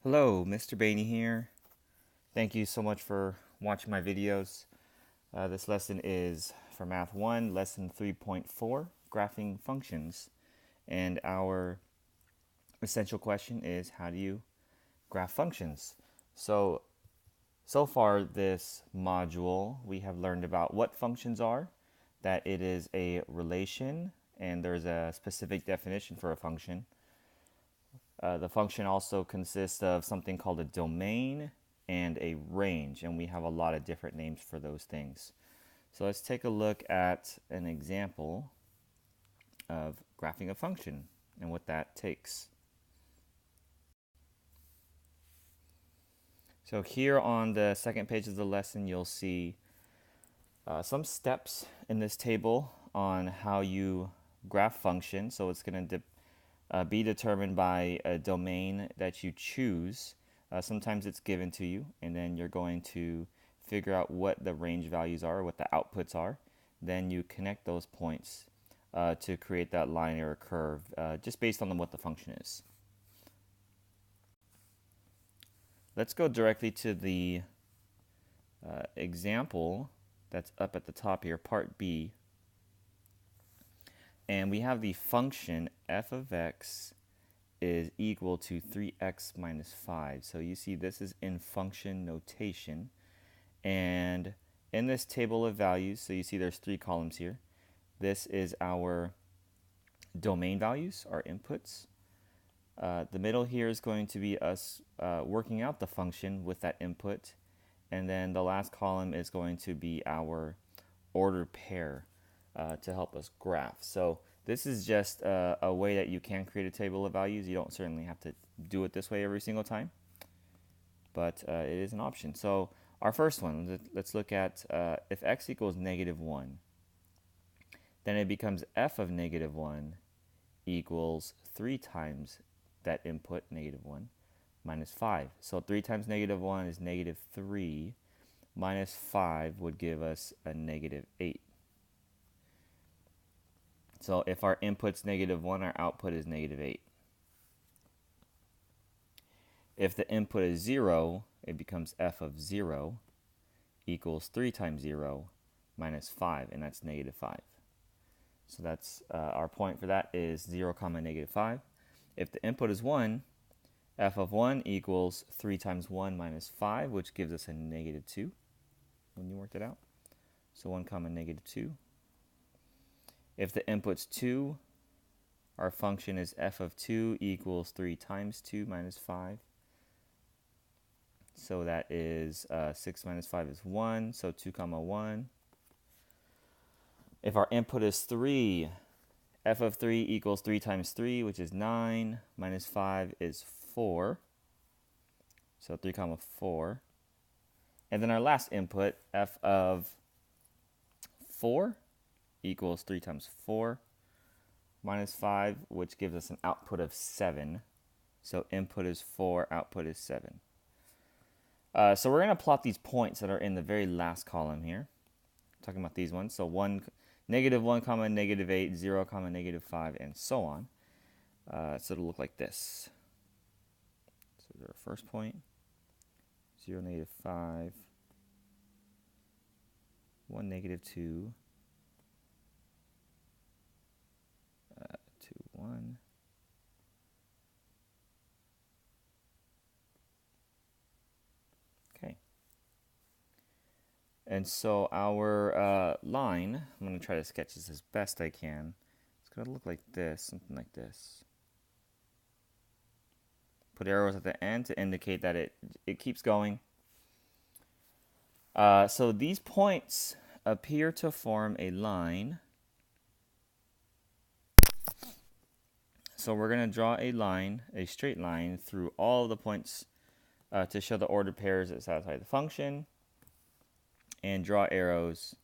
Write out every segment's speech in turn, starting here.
Hello, Mr. Bainey here. Thank you so much for watching my videos. This lesson is for Math 1, Lesson 3.4, Graphing Functions. And our essential question is, how do you graph functions? So far this module, we have learned about what functions are, that it is a relation, and there's a specific definition for a function. The function also consists of something called a domain and a range, and we have a lot of different names for those things. So let's take a look at an example of graphing a function and what that takes. So here on the second page of the lesson, you'll see some steps in this table on how you graph functions. So it's going to be determined by a domain that you choose. Sometimes it's given to you, and then you're going to figure out what the range values are, what the outputs are. Then you connect those points to create that line or curve, just based on what the function is. Let's go directly to the example that's up at the top here, part B. And we have the function f of x is equal to 3x minus 5. So you see this is in function notation. And in this table of values, so you see there's 3 columns here. This is our domain values, our inputs. The middle here is going to be us working out the function with that input. And then the last column is going to be our ordered pair to help us graph. So this is just a way that you can create a table of values. You don't certainly have to do it this way every single time, but it is an option. So our first one, let's look at if x equals -1, then it becomes f of -1 equals 3 times that input, -1, minus 5. So 3 times -1 is -3, minus 5 would give us a -8. So if our input's -1, our output is -8. If the input is 0, it becomes f of 0 equals 3 times 0 minus 5, and that's -5. So that's our point for that is 0, -5. If the input is 1, f of 1 equals 3 times 1 minus 5, which gives us a -2 when you worked it out. So 1, -2. If the input's 2, our function is f of 2 equals 3 times 2 minus 5. So that is 6 minus 5 is 1, so 2, 1. If our input is 3, f of 3 equals 3 times 3, which is 9, minus 5 is 4. So 3, 4. And then our last input, f of 4 equals 3 times 4 minus 5, which gives us an output of 7. So input is 4, output is 7. So we're going to plot these points that are in the very last column here. I'm talking about these ones. So -1, -8, 0, -5, and so on. So it'll look like this. So there's our first point. 0, -5. 1, -2. 2, 1. Okay. And so our line, I'm going to try to sketch this as best I can. It's going to look like this, something like this. Put arrows at the end to indicate that it keeps going. So these points appear to form a line. So we're going to draw a line, a straight line, through all of the points to show the ordered pairs that satisfy the function, and draw arrows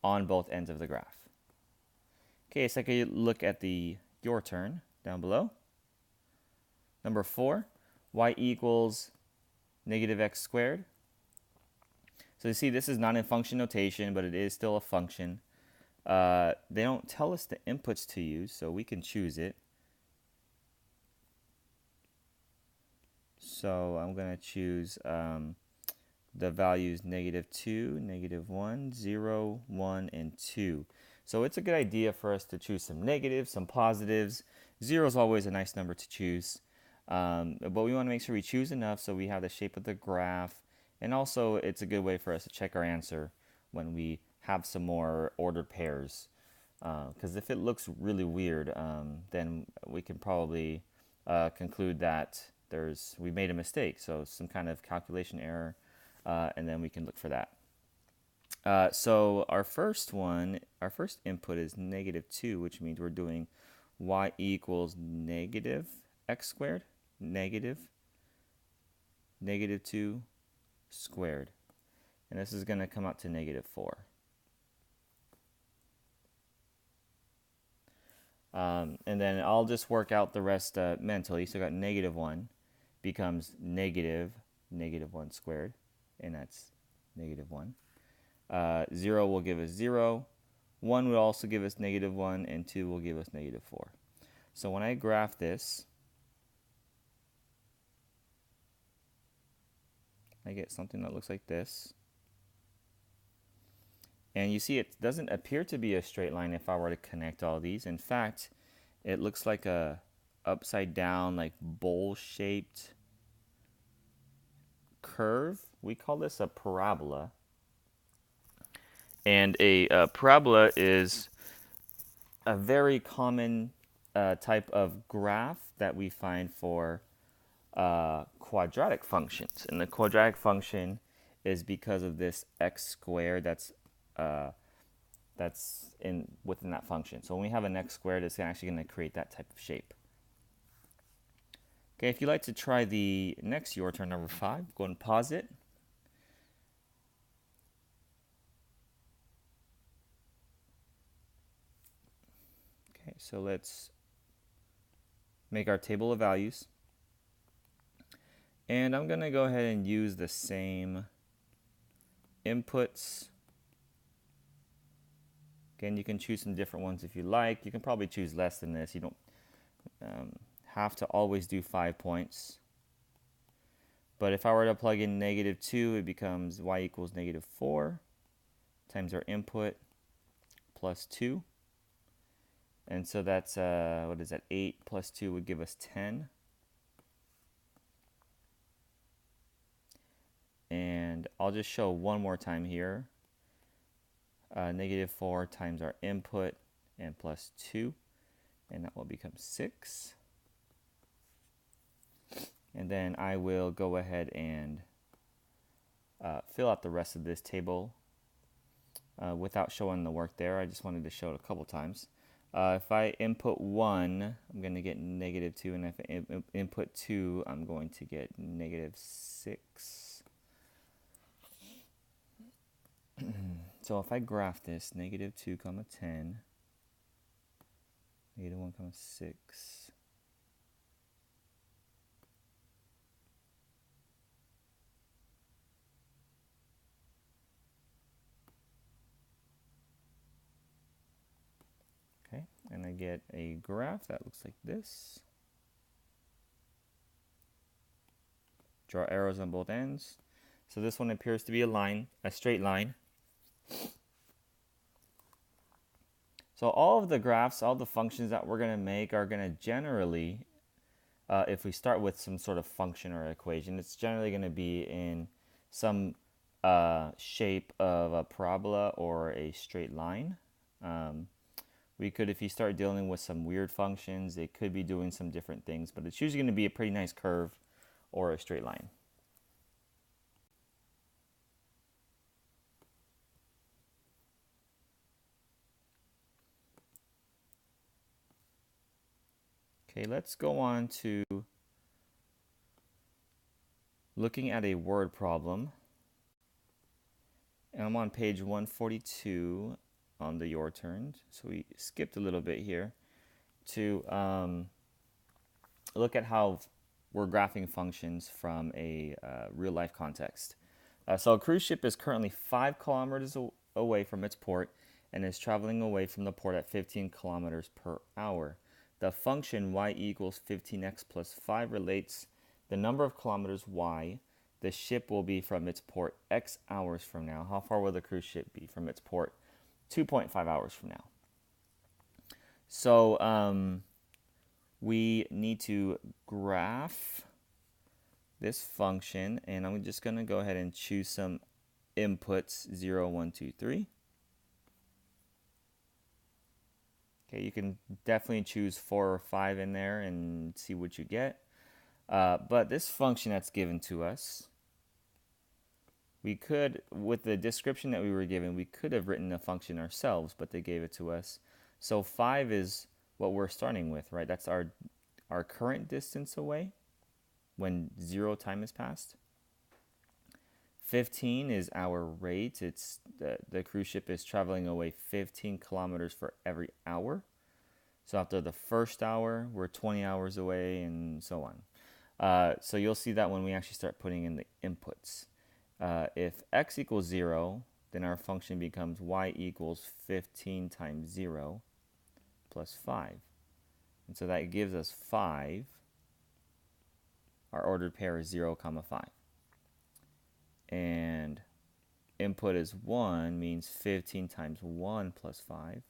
on both ends of the graph. Okay, so take a look at your turn down below. Number 4, y equals -x squared. So you see this is not in function notation, but it is still a function. They don't tell us the inputs to use, so we can choose it. So I'm going to choose the values -2, -1, 0, 1, and 2. So it's a good idea for us to choose some negatives, some positives. 0 is always a nice number to choose. But we want to make sure we choose enough so we have the shape of the graph. And also it's a good way for us to check our answer when we have some more ordered pairs. Because if it looks really weird, then we can probably conclude that we made a mistake. So some kind of calculation error, and then we can look for that. So our first input is -2, which means we're doing y equals negative x squared, negative 2 squared. And this is going to come out to -4. And then I'll just work out the rest mentally. So I got -1 becomes -1 squared, and that's -1. 0 will give us 0. 1 will also give us -1, and 2 will give us -4. So when I graph this, I get something that looks like this. And you see it doesn't appear to be a straight line if I were to connect all these. In fact, it looks like a upside down, like bowl-shaped curve. We call this a parabola. And a parabola is a very common type of graph that we find for quadratic functions. And the quadratic function is because of this x squared that's within that function. So when we have an x squared, it's actually going to create that type of shape. Okay, if you'd like to try the next your turn, number 5, go and pause it. Okay, so let's make our table of values. And I'm going to go ahead and use the same inputs. Again, you can choose some different ones if you like. You can probably choose less than this. You don't have to always do 5 points. But if I were to plug in -2, it becomes y equals -4 times our input plus 2. And so that's, what is that, 8 plus 2 would give us 10. And I'll just show one more time here. -4 times our input and plus 2. And that will become 6. And then I will go ahead and fill out the rest of this table without showing the work there. I just wanted to show it a couple times. If I input 1, I'm going to get -2, and if I input 2, I'm going to get -6. So if I graph this, -2, 10, -1, 6. Okay, and I get a graph that looks like this. Draw arrows on both ends. So this one appears to be a line, a straight line. So all of the graphs, all the functions that we're going to make are going to generally, if we start with some sort of function or equation, it's generally going to be in some shape of a parabola or a straight line. We could, if you start dealing with some weird functions, they could be doing some different things, but it's usually going to be a pretty nice curve or a straight line. Okay, let's go on to looking at a word problem. And I'm on page 142 on the your turn. So we skipped a little bit here to look at how we're graphing functions from a real life context. So a cruise ship is currently 5 kilometers away from its port and is traveling away from the port at 15 kilometers per hour. The function y equals 15x plus 5 relates the number of kilometers y the ship will be from its port X hours from now. How far will the cruise ship be from its port 2.5 hours from now? So we need to graph this function, and I'm just going to go ahead and choose some inputs 0, 1, 2, 3. Okay, you can definitely choose 4 or 5 in there and see what you get. But this function that's given to us, we could, with the description that we were given, we could have written the function ourselves, but they gave it to us. So 5 is what we're starting with, right? That's our current distance away when 0 time has passed. 15 is our rate. It's the cruise ship is traveling away 15 kilometers for every hour. So after the first hour, we're 20 hours away, and so on. So you'll see that when we actually start putting in the inputs. If x equals 0, then our function becomes y equals 15 times 0 plus 5. And so that gives us 5. Our ordered pair is 0, 5. And input is 1 means 15 times 1 plus 5.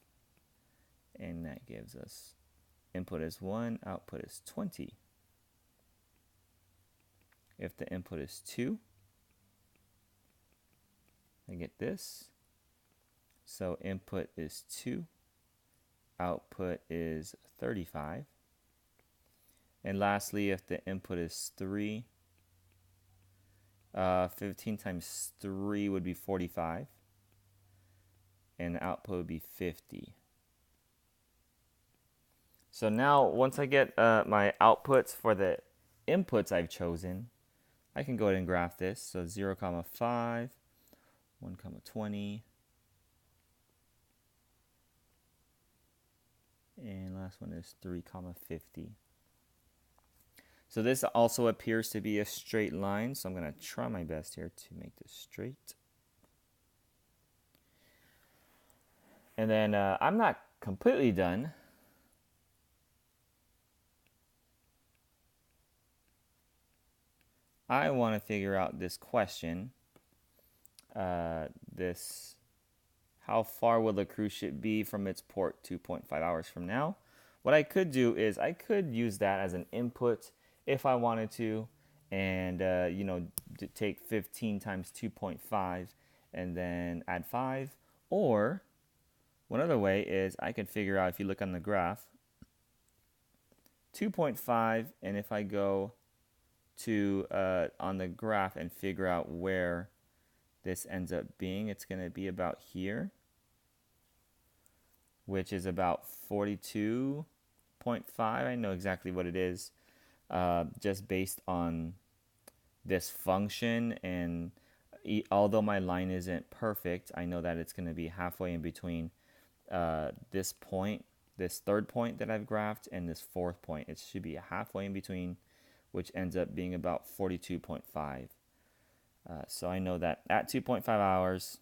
And that gives us input is 1, output is 20. If the input is 2, I get this. So input is 2, output is 35. And lastly, if the input is 3, 15 times 3 would be 45. And the output would be 50. So now, once I get my outputs for the inputs I've chosen, I can go ahead and graph this. So 0, 5, 1, 20, and last one is 3, 50. So this also appears to be a straight line, so I'm going to try my best here to make this straight. And then I'm not completely done. I want to figure out this question. How far will the cruise ship be from its port 2.5 hours from now? What I could do is I could use that as an input if I wanted to, and take 15 times 2.5 and then add 5. Or one other way is I could figure out, if you look on the graph, 2.5, and if I go to on the graph and figure out where this ends up being, it's going to be about here, which is about 42.5. I know exactly what it is, just based on this function, and although my line isn't perfect, I know that it's going to be halfway in between this point, this third point that I've graphed, and this fourth point. It should be halfway in between, which ends up being about 42.5. So I know that at 2.5 hours,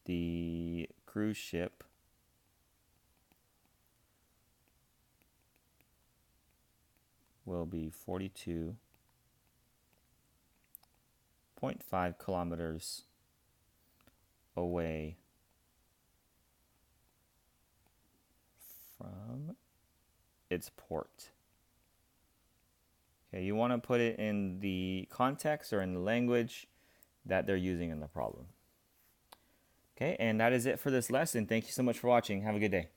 the cruise ship will be 42.5 kilometers away from its port. Okay, you want to put it in the context or in the language that they're using in the problem. Okay, and that is it for this lesson. Thank you so much for watching. Have a good day.